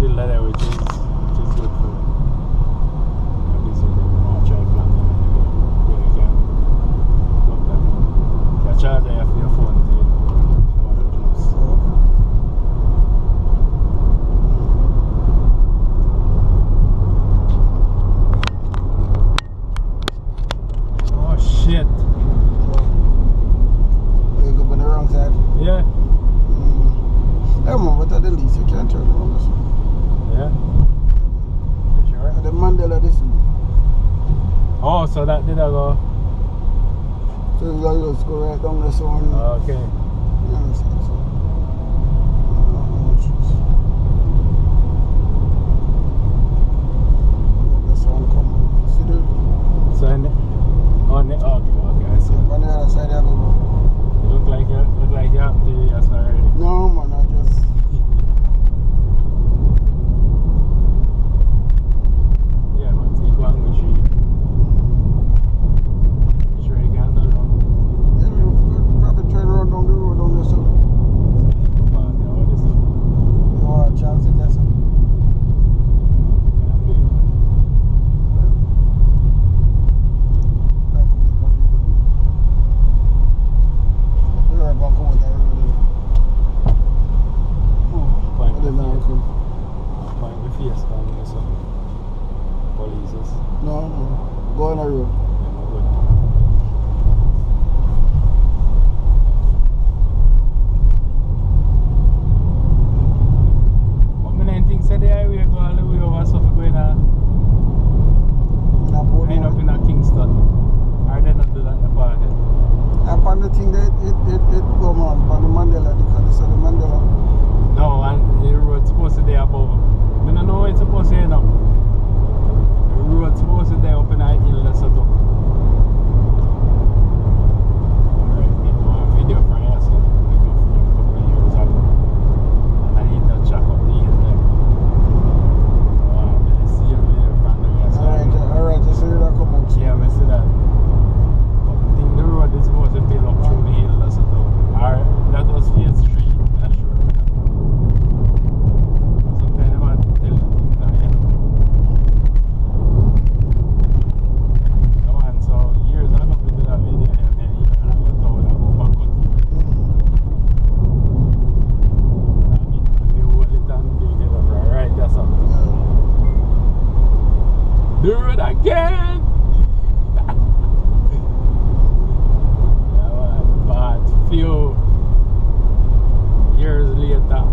still there, which is good for them. At least they don't try to plan them anyway. You can plug that in. You can charge it for your phone too. If you want to juice. Oh shit. You go on the wrong side. Yeah. I remember that the least you can't turn around this one. Yeah. You sure? The Mandela this one. Oh, so that did I go? So you just go right down this one. Okay. You understand? So, this one come. See the So in the, okay, I see. on the other side you go. You look like you have to yes already. No man, I just Yeah, but take one with you. You sure you can turn around? yeah, we could probably turn around down the road down this one. You want a chance at this one? You're about to go with that road. Point the face down in this one. Police. No, go on the road. Yeah, no good. But my nine things said the highway go all the way over Suffolk going end up in a Kingston. Or they not do that in the park yet. Upon the thing that it come on, upon the Mandela, because it's the Mandela. No, and the road's supposed to be above. I don't know where it's supposed to end up. The road's supposed to be up in a hill that's set up. Alright, we do a video for you, so we go for a couple of years ago. And I hit that jack up the hill there. Really see a video from the guys. Alright, just see that come on. Yeah, I see that. But I think the road is supposed to build up through the hill that's set up. Or that was Field Street, I'm not sure. Sometimes I want to tell you things that I know. Come on, so years ago we did a video here, then you know, I go down and go back on it. I mean, we hold it and do it over, alright, that's all. Do it again! Yeah, man, but few years later.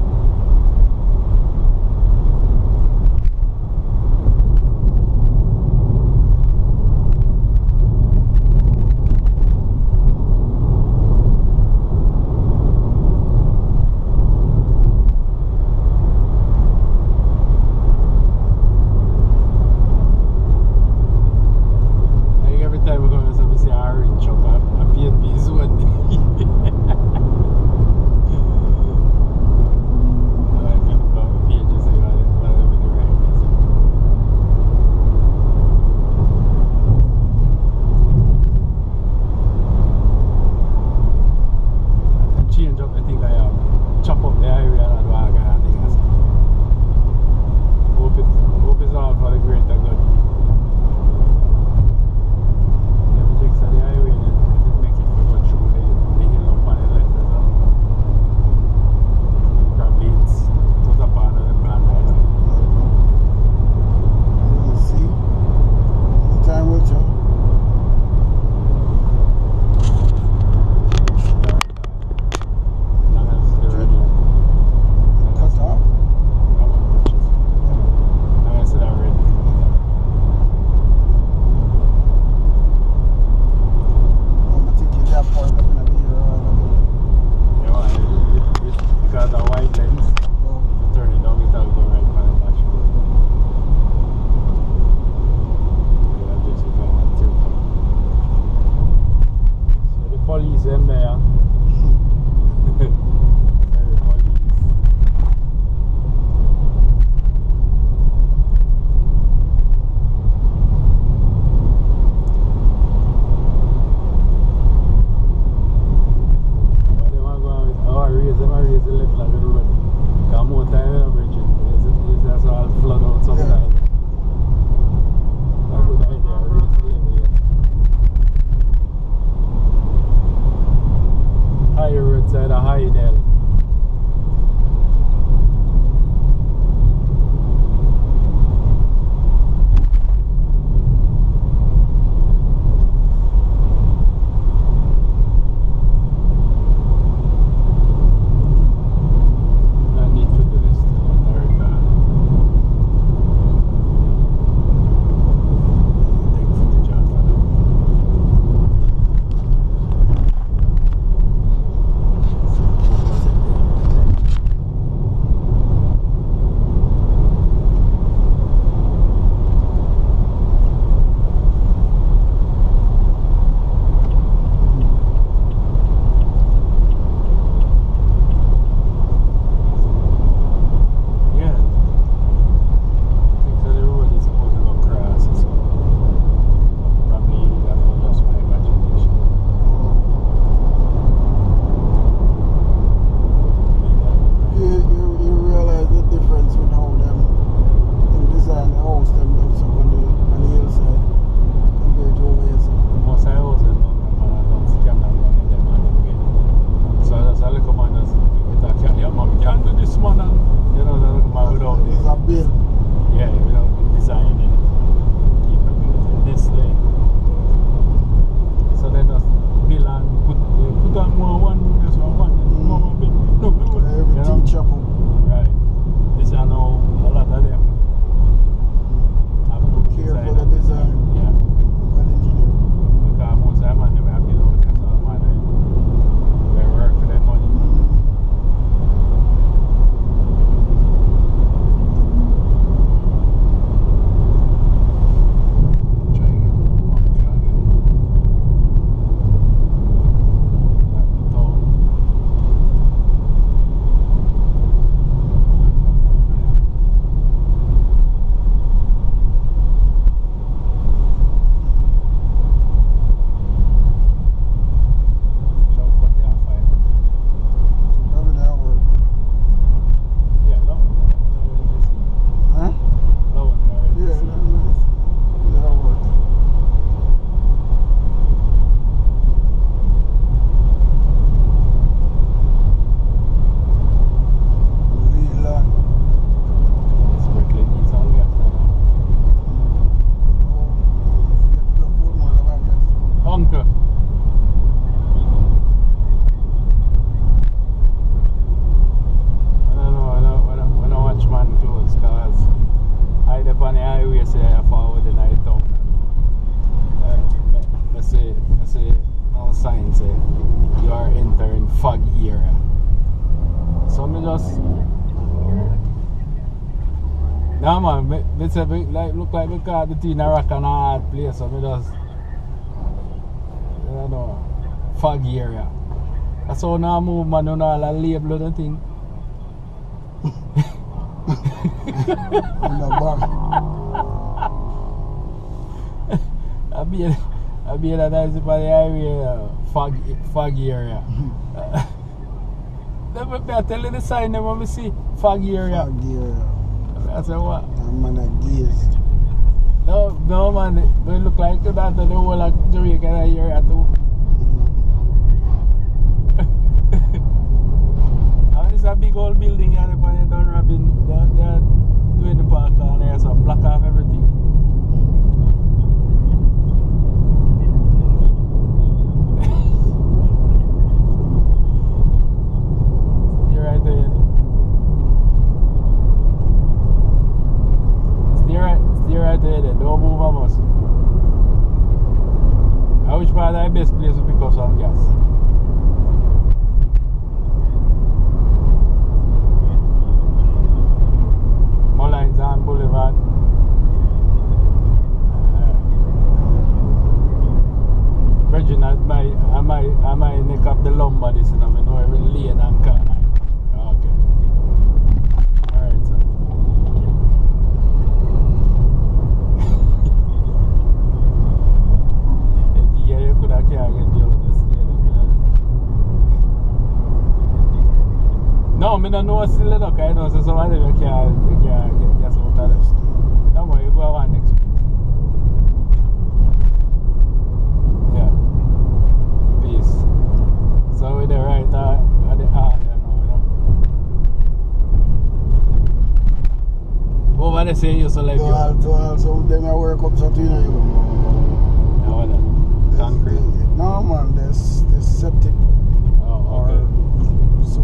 No man, me say look like we caught the thing a rock and a hard place, so me just, I don't know, foggy area. That's how now move man, you know, all the label and thing. In the back. I be that nice for the highway, foggy area. I tell you the sign them when we see foggy area. Foggy area. I say what? I'm on a gaze. No man, they look like that the whole of Jamaica area too. And it's a big old building here and they're done robbing, they're doing the park and there's a block off everything. Stay right there. Stay right there, don't move a muscle. Which part of the best place to pick up some gas? Mullines and Boulevard. Virgin, I might nick up the lumber this, you know, I know every lane and car. Okay. Alright, sir. Yeah, you could have carried the other state. No, I don't know still the duck. I know so somebody you can't get gas out of this. That's why you go on next week. Yeah. Peace. So we're there right at the area now, you know. Over there say you so like you. So them I work up so to you know you go. Yeah, what that? Concrete. No man, there's septic. Oh, okay. Or so